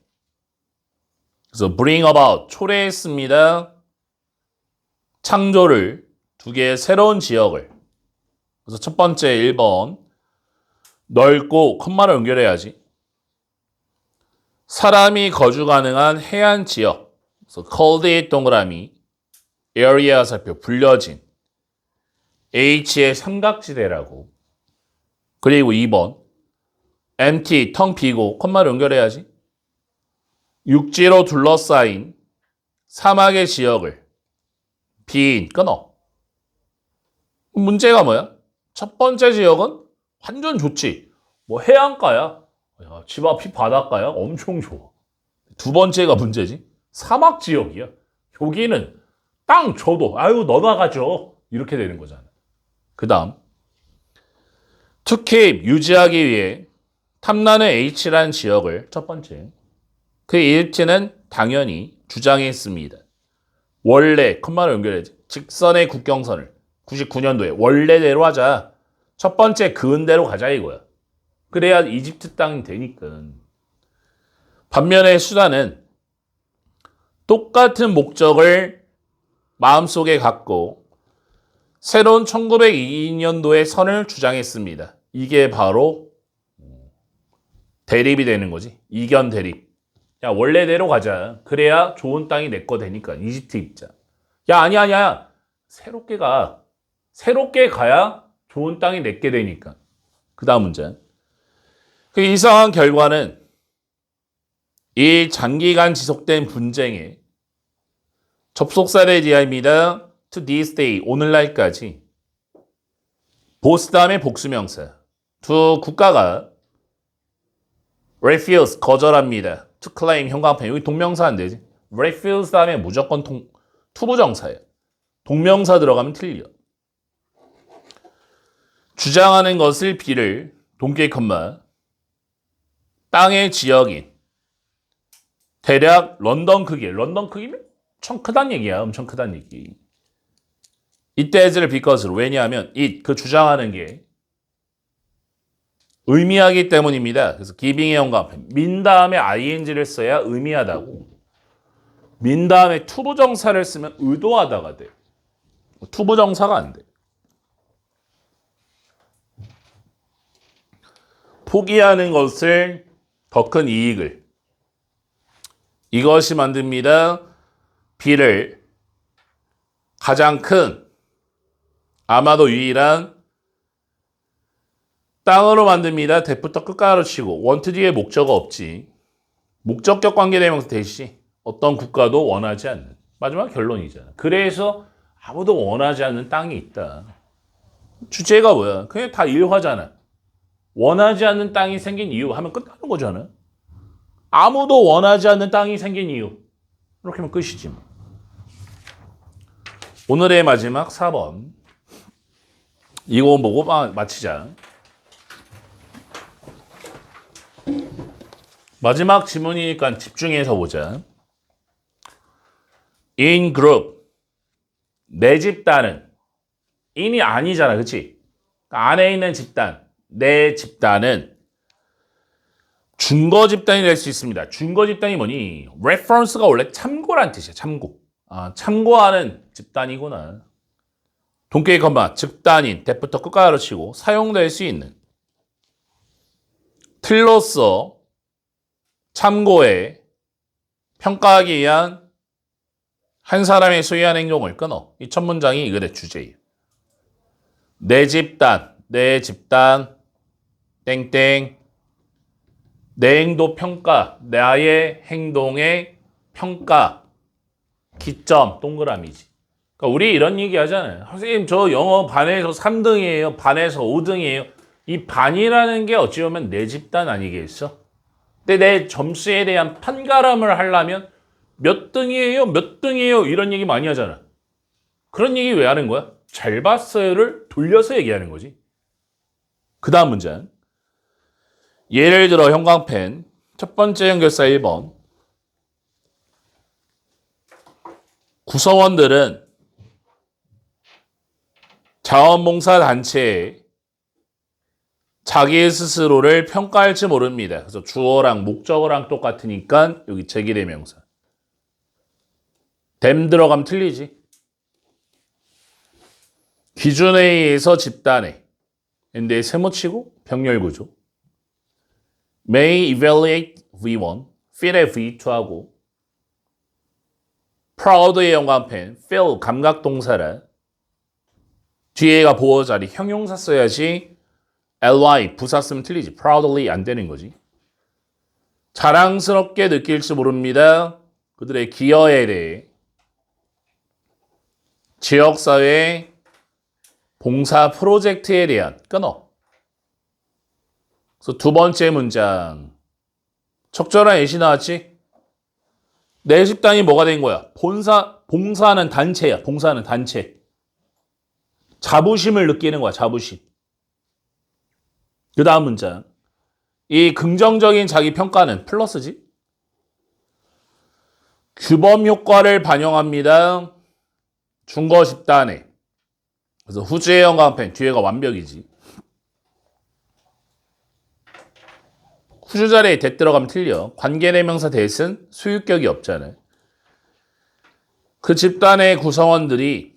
Speaker 1: 그래서 bring about 초래했습니다. 창조를 두 개의 새로운 지역을. 그래서 첫 번째 1번 넓고 콤마를 연결해야지. 사람이 거주 가능한 해안 지역. 그래서 cold의 동그라미 area 살펴 불려진 H의 삼각지대라고. 그리고 2번 empty 텅 비고 콤마를 연결해야지. 육지로 둘러싸인 사막의 지역을 빈 끊어. 문제가 뭐야? 첫 번째 지역은 완전 좋지. 뭐 해안가야. 야, 집 앞이 바닷가야. 엄청 좋아. 두 번째가 문제지. 사막 지역이야. 여기는 땅 줘도 아유 너나 가져. 이렇게 되는 거잖아. 그 다음 to keep 유지하기 위해 탐나는 H라는 지역을 첫 번째 그 H는 당연히 주장했습니다. 원래 콤마를 연결해야지. 직선의 국경선을 99년도에 원래대로 하자. 첫 번째 그은 대로 가자 이거야. 그래야 이집트 땅이 되니까. 반면에 수단은 똑같은 목적을 마음속에 갖고 새로운 1902년도의 선을 주장했습니다. 이게 바로 대립이 되는 거지. 이견 대립. 야, 원래대로 가자. 그래야 좋은 땅이 내 거 되니까. 이집트 입장. 야, 아니야. 새롭게 가. 새롭게 가야 좋은 땅이 내게 되니까. 그 다음 문제. 그 이상한 결과는 이 장기간 지속된 분쟁에 접속사례 디아입니다. To this day, 오늘날까지. 보스 다음에 복수명사. 두 국가가 refuse, 거절합니다. to claim, 형광펜. 여기 동명사 안 되지. refuse 다음에 무조건 투부정사예요. 동명사 들어가면 틀려. 주장하는 것을 B를 동계 컴마 땅의 지역인 대략 런던 크기. 런던 크기면 엄청 크단 얘기야. 엄청 크단 얘기. 이때즈를 비커스로. 왜냐하면 그 주장하는 게 의미하기 때문입니다. 그래서 giving의 형광펜. 민 다음에 ing를 써야 의미하다고. 민 다음에 투부정사를 쓰면 의도하다가 돼. 투부정사가 안 돼. 포기하는 것을 더 큰 이익을. 이것이 만듭니다. B를 가장 큰, 아마도 유일한 땅으로 만듭니다. 대부터 끝가로 치고 원트 뒤에 목적어 없지. 목적격 관계대명사 대시 어떤 국가도 원하지 않는. 마지막 결론이잖아. 그래서 아무도 원하지 않는 땅이 있다. 주제가 뭐야? 그냥 다 일화잖아. 원하지 않는 땅이 생긴 이유 하면 끝나는 거잖아. 아무도 원하지 않는 땅이 생긴 이유. 이렇게 하면 끝이지. 오늘의 마지막 4번. 이거 보고 마치자. 마지막 지문이니까 집중해서 보자. In group. 내 집단은. in이 아니잖아. 그치? 안에 있는 집단. 내 집단은 준거 집단이 될 수 있습니다. 준거 집단이 뭐니? reference가 원래 참고란 뜻이야. 참고. 참고하는 집단이구나. 동계의 컴마, 집단인, 대부터 끝가로 치고 사용될 수 있는 틀로서 참고에 평가하기 위한 한 사람의 소유한 행동을 끊어. 이 첫 문장이 이글의 주제예요. 내 집단, 땡땡, 내 행동 평가, 나의 행동의 평가, 기점, 동그라미지. 그러니까 우리 이런 얘기 하잖아요. 선생님, 저 영어 반에서 3등이에요. 반에서 5등이에요. 이 반이라는 게 어찌 보면 내 집단 아니겠어? 근데 내 점수에 대한 판가름을 하려면 몇 등이에요? 이런 얘기 많이 하잖아. 그런 얘기 왜 하는 거야? 잘 봤어요를 돌려서 얘기하는 거지. 그 다음 문장. 예를 들어 형광펜 첫 번째 연결사 1번. 구성원들은 자원봉사단체에 자기 스스로를 평가할지 모릅니다. 그래서 주어랑 목적어랑 똑같으니까 여기 제기대명사. them 들어가면 틀리지. 기준에 의해서 집단에. 근데 세모치고 병렬구조. may evaluate V1, fit의 V2하고 proud의 영광펜, feel 감각동사라. 뒤에가 보어자리 형용사 써야지. ly 부사 쓰면 틀리지. proudly 안 되는 거지. 자랑스럽게 느낄지 모릅니다. 그들의 기여에 대해. 지역사회 봉사 프로젝트에 대한 끊어. 그래서 두 번째 문장. 적절한 예시 나왔지? 내 집단이 뭐가 된 거야? 봉사하는 단체야. 봉사하는 단체. 자부심을 느끼는 거야. 자부심. 그 다음 문장. 이 긍정적인 자기 평가는 플러스지? 규범 효과를 반영합니다. 준거 집단에. 그래서 후주의 영광펜 뒤에가 완벽이지. 후주 자리에 that 들어가면 틀려. 관계대명사 that은 소유격이 없잖아요. 그 집단의 구성원들이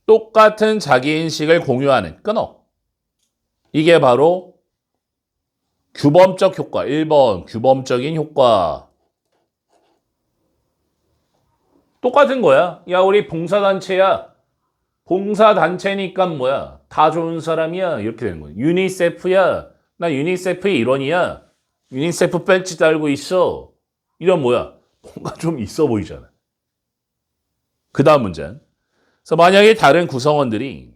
Speaker 1: 똑같은 자기인식을 공유하는 끊어. 이게 바로 규범적 효과. 1번 규범적인 효과. 똑같은 거야. 야, 우리 봉사단체야. 봉사단체니까 뭐야? 다 좋은 사람이야. 이렇게 되는 거야. 유니세프야. 나 유니세프의 일원이야. 유니세프 배지 달고 있어. 이런 뭐야? 뭔가 좀 있어 보이잖아. 그 다음 문제는. 그래서 만약에 다른 구성원들이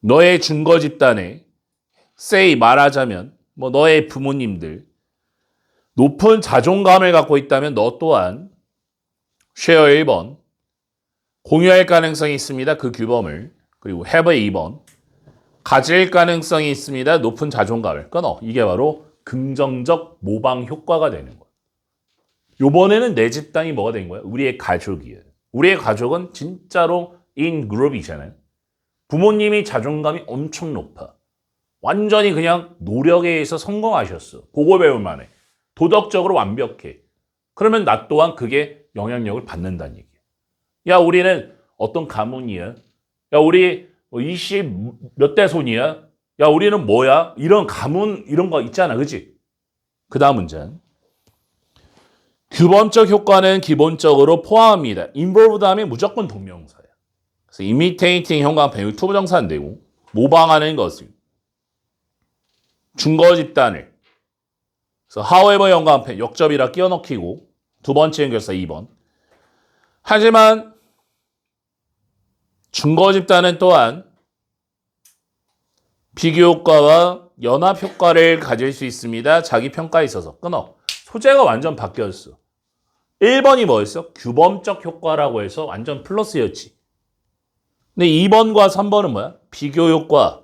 Speaker 1: 너의 준거 집단에 say 말하자면 뭐 너의 부모님들 높은 자존감을 갖고 있다면 너 또한 share 1번 공유할 가능성이 있습니다. 그 규범을. 그리고 have 2번 가질 가능성이 있습니다. 높은 자존감을 끊어. 이게 바로 긍정적 모방 효과가 되는 거야. 요번에는 내 집단이 뭐가 된 거야? 우리의 가족이에요. 우리의 가족은 진짜로 in group이잖아요. 부모님이 자존감이 엄청 높아. 완전히 그냥 노력에 의해서 성공하셨어. 보고 배울 만해. 도덕적으로 완벽해. 그러면 나 또한 그게 영향력을 받는다는 얘기야. 야, 우리는 어떤 가문이야? 야, 우리 20 몇 대 손이야? 야, 우리는 뭐야? 이런 가문 이런 거 있잖아. 그치? 그 다음 문제는 규범적 효과는 기본적으로 포함합니다. involve 다음에 무조건 동명사야. 그래서 imitating 형광펜 투부정사 안 되고 모방하는 것을 준거 집단을 그래서 however 형광펜 역접이라 끼워 넣기고 두 번째 연결사 2번. 하지만 준거 집단은 또한 비교 효과와 연합 효과를 가질 수 있습니다. 자기 평가에 있어서 끊어. 소재가 완전 바뀌었어. 1번이 뭐였어? 규범적 효과라고 해서 완전 플러스였지. 근데 2번과 3번은 뭐야? 비교 효과,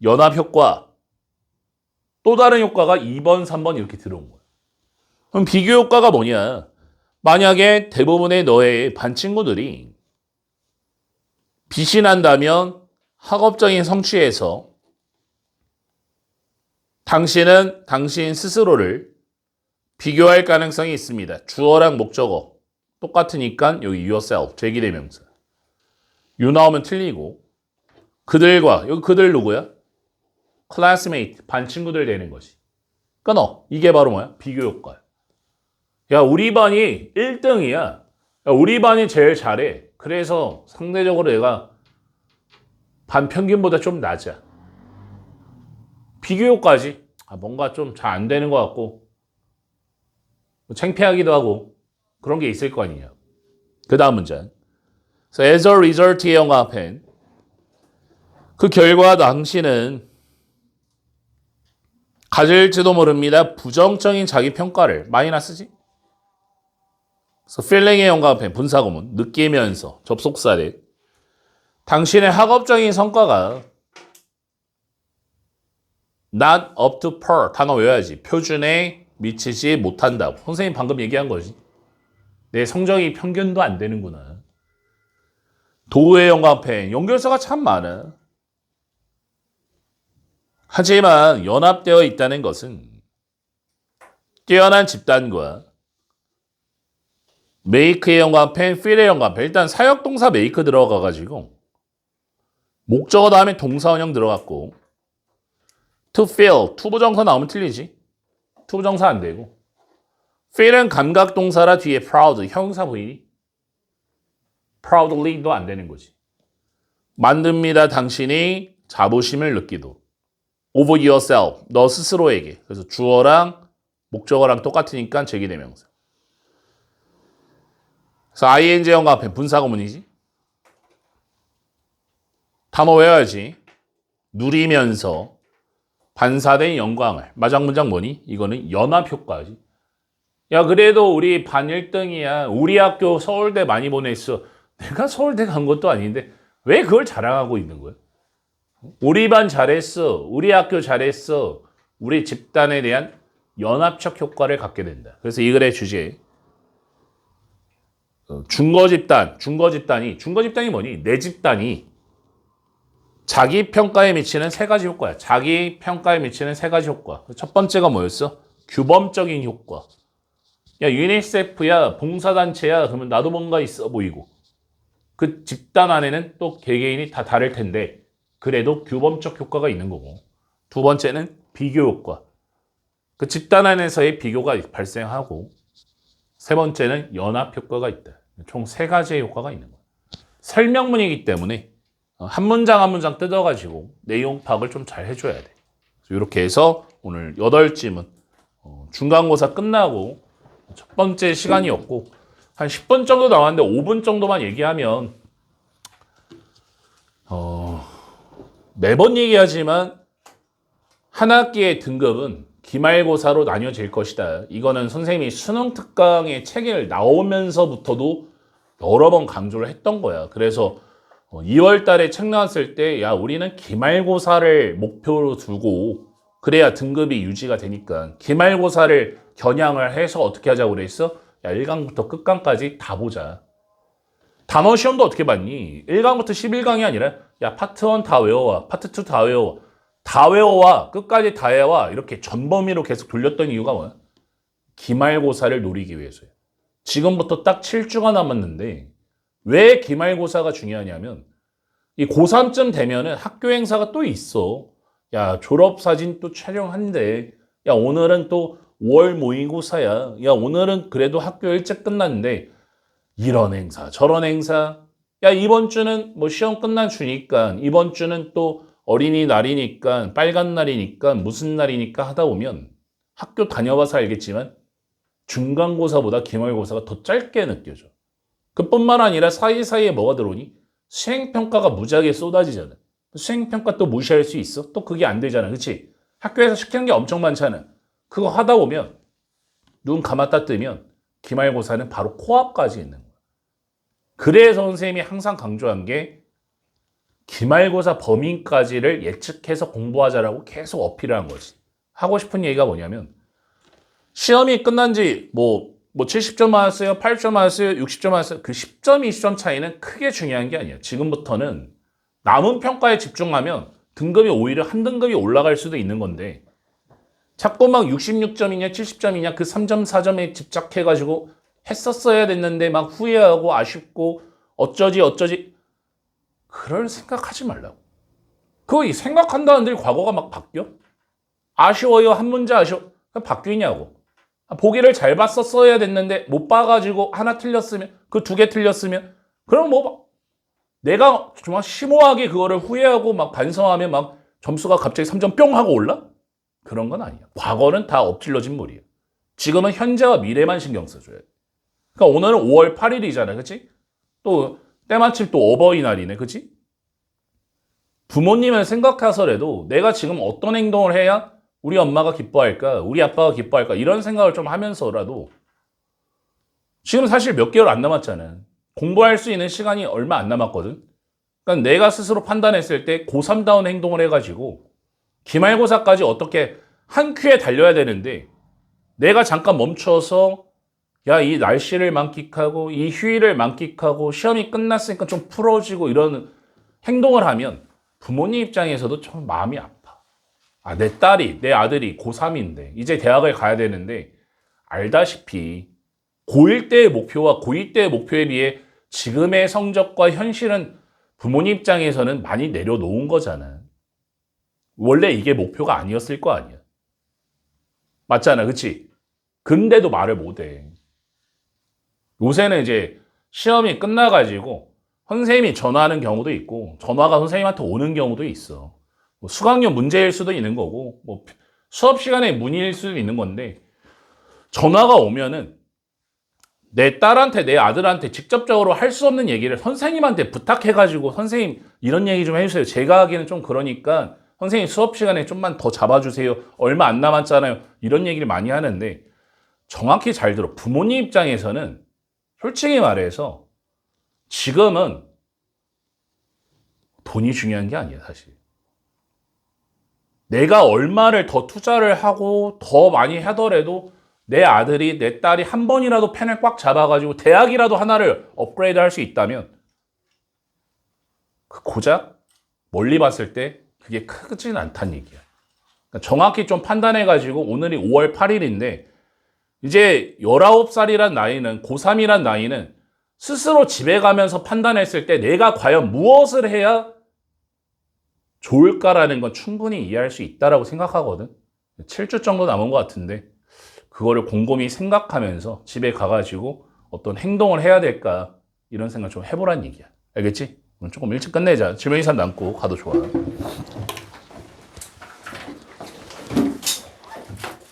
Speaker 1: 연합 효과, 또 다른 효과가 2번, 3번 이렇게 들어온 거야. 그럼 비교 효과가 뭐냐? 만약에 대부분의 너의 반 친구들이 빛이 난다면 학업적인 성취에서 당신은 당신 스스로를 비교할 가능성이 있습니다. 주어랑 목적어 똑같으니까 여기 yourself 제기대명사. you 나오면 틀리고 그들과 여기 그들 누구야? classmate 반 친구들 되는 것이. 끊어. 이게 바로 뭐야? 비교 효과야. 야, 우리 반이 1등이야. 야, 우리 반이 제일 잘해. 그래서 상대적으로 내가 반 평균보다 좀 낮아. 비교 효과지. 뭔가 좀 잘 안 되는 것 같고 창피하기도 하고 그런 게 있을 거 아니냐. 그 다음 문제. So as a result의 영합한 그 결과 당신은 가질지도 모릅니다. 부정적인 자기 평가를 마이너스지. 그래서 feeling의 영합한 분사구문 느끼면서 접속사를 당신의 학업적인 성과가 not up to par 단어 외워야지. 표준에 미치지 못한다고. 선생님 방금 얘기한 거지. 내 성적이 평균도 안 되는구나. 도의 영감펜 연결사가 참 많아. 하지만 연합되어 있다는 것은 뛰어난 집단과 make의 영감펜, feel의 영감펜 일단 사역동사 make 들어가가지고 목적어 다음에 동사원형 들어갔고 to feel 투부정사 나오면 틀리지. 투부정사 안 되고 feel은 감각동사라 뒤에 proud 형용사 부위 proudly도 안 되는 거지. 만듭니다. 당신이 자부심을 느끼도 over yourself 너 스스로에게. 그래서 주어랑 목적어랑 똑같으니까 제기대명사. 그래서 ing형 앞에 분사구문이지. 단어 외워야지. 누리면서 반사된 영광을. 마장문장 뭐니? 이거는 연합효과지. 야, 그래도 우리 반 1등이야. 우리 학교 서울대 많이 보냈어. 내가 서울대 간 것도 아닌데 왜 그걸 자랑하고 있는 거야? 우리 반 잘했어. 우리 학교 잘했어. 우리 집단에 대한 연합적 효과를 갖게 된다. 그래서 이 글의 주제 준거 집단이 뭐니? 내 집단이 자기 평가에 미치는 세 가지 효과야. 자기 평가에 미치는 세 가지 효과. 첫 번째가 뭐였어? 규범적인 효과. 야, 유니세프야, 봉사단체야, 그러면 나도 뭔가 있어 보이고. 그 집단 안에는 또 개개인이 다 다를 텐데, 그래도 규범적 효과가 있는 거고. 두 번째는 비교 효과. 그 집단 안에서의 비교가 발생하고, 세 번째는 연합 효과가 있다. 총 세 가지의 효과가 있는 거야. 설명문이기 때문에 한 문장 한 문장 뜯어가지고 내용 파악을 좀 잘 해줘야 돼. 이렇게 해서 오늘 8질문 중간고사 끝나고 첫 번째 시간이었고 한 10분 정도 나왔는데 5분 정도만 얘기하면 매번 얘기하지만 한 학기의 등급은 기말고사로 나뉘어질 것이다. 이거는 선생님이 수능 특강의 책을 나오면서부터도 여러 번 강조를 했던 거야. 그래서 2월 달에 책 나왔을 때, 야, 우리는 기말고사를 목표로 두고, 그래야 등급이 유지가 되니까, 기말고사를 겨냥을 해서 어떻게 하자고 그랬어? 야, 1강부터 끝강까지 다 보자. 단어 시험도 어떻게 봤니? 1강부터 11강이 아니라, 야, 파트 1 다 외워와, 파트 2 다 외워. 다 외워와, 끝까지 다 해와, 이렇게 전범위로 계속 돌렸던 이유가 뭐야? 기말고사를 노리기 위해서야. 지금부터 딱 7주가 남았는데, 왜 기말고사가 중요하냐면 이 고3쯤 되면은 학교 행사가 또 있어. 야, 졸업사진 또 촬영한대. 야, 오늘은 또 5월 모의고사야. 야, 오늘은 그래도 학교 일찍 끝났는데 이런 행사 저런 행사. 야, 이번 주는 뭐 시험 끝난 주니까 이번 주는 또 어린이날이니까 빨간 날이니까 무슨 날이니까 하다 보면 학교 다녀봐서 알겠지만 중간고사보다 기말고사가 더 짧게 느껴져. 그뿐만 아니라 사이사이에 뭐가 들어오니? 수행평가가 무지하게 쏟아지잖아. 수행평가 또 무시할 수 있어? 또 그게 안 되잖아. 그치? 학교에서 시키는 게 엄청 많잖아. 그거 하다 보면 눈 감았다 뜨면 기말고사는 바로 코앞까지 있는 거야. 그래서 선생님이 항상 강조한 게 기말고사 범위까지를 예측해서 공부하자라고 계속 어필을 한 거지. 하고 싶은 얘기가 뭐냐면 시험이 끝난 지 70점 맞았어요, 80점 맞았어요, 60점 맞았어요. 그 10점, 20점 차이는 크게 중요한 게 아니에요. 지금부터는 남은 평가에 집중하면 등급이 오히려 한 등급이 올라갈 수도 있는 건데 자꾸 막 66점이냐 70점이냐 그 3점, 4점에 집착해가지고 했었어야 됐는데 막 후회하고 아쉽고 어쩌지 그럴 생각하지 말라고. 그거 생각한다는데 과거가 막 바뀌어? 아쉬워요, 한 문제 아쉬워. 바뀌냐고. 보기를 잘 봤었어야 됐는데 못 봐가지고 하나 틀렸으면 그 2개 틀렸으면 그럼 뭐 내가 정말 심오하게 그거를 후회하고 막 반성하면 막 점수가 갑자기 3점 뿅 하고 올라? 그런 건 아니야. 과거는 다 엎질러진 물이야. 지금은 현재와 미래만 신경 써줘야 돼. 그러니까 오늘은 5월 8일이잖아. 그치? 또 때마침 또 어버이날이네. 그치? 부모님을 생각해서라도 내가 지금 어떤 행동을 해야 우리 엄마가 기뻐할까? 우리 아빠가 기뻐할까? 이런 생각을 좀 하면서라도 지금 사실 몇 개월 안 남았잖아. 공부할 수 있는 시간이 얼마 안 남았거든. 그러니까 내가 스스로 판단했을 때 고3다운 행동을 해가지고 기말고사까지 어떻게 한 큐에 달려야 되는데 내가 잠깐 멈춰서 야, 이 날씨를 만끽하고 이 휴일을 만끽하고 시험이 끝났으니까 좀 풀어지고 이런 행동을 하면 부모님 입장에서도 좀 마음이 아파. 아, 내 딸이, 내 아들이 고3인데 이제 대학을 가야 되는데 알다시피 고1 때의 목표와 고2 때의 목표에 비해 지금의 성적과 현실은 부모님 입장에서는 많이 내려놓은 거잖아. 원래 이게 목표가 아니었을 거 아니야. 맞잖아, 그치? 근데도 말을 못해. 요새는 이제 시험이 끝나가지고 선생님이 전화하는 경우도 있고 전화가 선생님한테 오는 경우도 있어. 수강료 문제일 수도 있는 거고 수업 시간에 문의일 수도 있는 건데 전화가 오면은 내 딸한테 내 아들한테 직접적으로 할 수 없는 얘기를 선생님한테 부탁해가지고 선생님 이런 얘기 좀 해주세요. 제가 하기는 좀 그러니까 선생님 수업 시간에 좀만 더 잡아주세요. 얼마 안 남았잖아요. 이런 얘기를 많이 하는데 정확히 잘 들어. 부모님 입장에서는 솔직히 말해서 지금은 돈이 중요한 게 아니야, 사실. 내가 얼마를 더 투자를 하고 더 많이 하더라도 내 아들이, 내 딸이 한 번이라도 펜을 꽉 잡아가지고 대학이라도 하나를 업그레이드 할 수 있다면 그 고작 멀리 봤을 때 그게 크지는 않다는 얘기야. 그러니까 정확히 좀 판단해가지고 오늘이 5월 8일인데 이제 19살이란 나이는 고3이란 나이는 스스로 집에 가면서 판단했을 때 내가 과연 무엇을 해야 좋을까라는 건 충분히 이해할 수 있다라고 생각하거든. 7주 정도 남은 것 같은데 그거를 곰곰이 생각하면서 집에 가가지고 어떤 행동을 해야 될까 이런 생각 좀 해보란 얘기야. 알겠지? 조금 일찍 끝내자. 질문 이상 남고 가도 좋아.